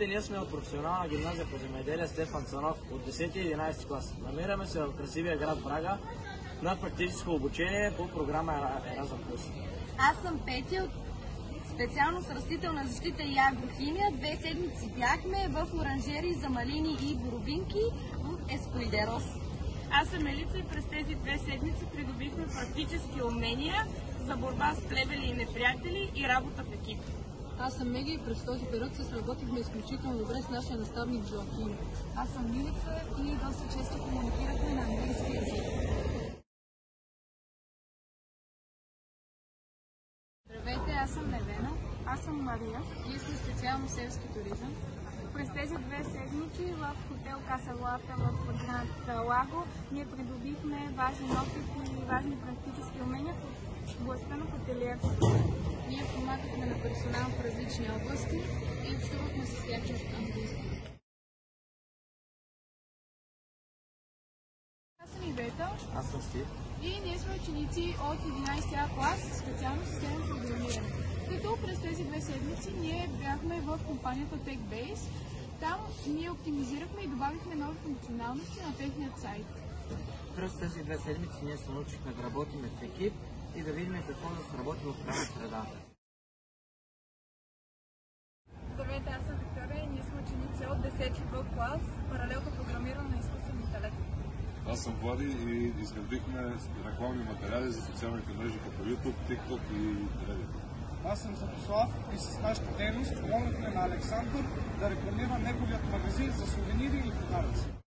Здравейте, ние сме от професионална гимназия по земеделие Стефан Цанов от 10 и 11 клас. Намираме се в красивия град Брага на практическо обучение по програма Еразъм Плюс. Аз съм Пети от специалност растителна защита и агрохимия. 2 седмици бяхме в оранжерии за малини и боровинки в Ескуидерос. Аз съм Елица и през тези 2 седмици придобихме практически умения за борба с плевели и неприятели и работа в екип. Аз съм Меги и през този период се сработихме изключително добре с нашия наставник Жоаким. Аз съм Милица и доста често комуникирахме на английски език. Здравейте, аз съм Невена. Аз съм Мария. Ние сме специално селски туризъм. През тези 2 седмици в хотел Касалата в град Лаго ние придобихме важен опит и важни практически умения в областта на хотелиерството. Ние помагахме на персонал в различни области и общувахме с тях чрез английски. Аз съм Ивета. Аз съм Стив. И ние сме ученици от 11 клас, специално системно програмиране. Като през тези 2 седмици ние бяхме в компанията TechBase. Там ние оптимизирахме и добавихме нови функционалности на техният сайт. През тези 2 седмици ние се научихме да работим в екип и да видим какво да се работи в тази среда. Здравейте, аз съм Виктория и ние сме ученици от 10 Б клас, паралелно програмиране на изкуствен интелект. Аз съм Влади и изградихме рекламни материали за социалните мрежи като YouTube, TikTok и Reddit. Аз съм Светослав и с нашата дейност помогнахме на Александър да рекламира неговият магазин за сувенири и подаръци.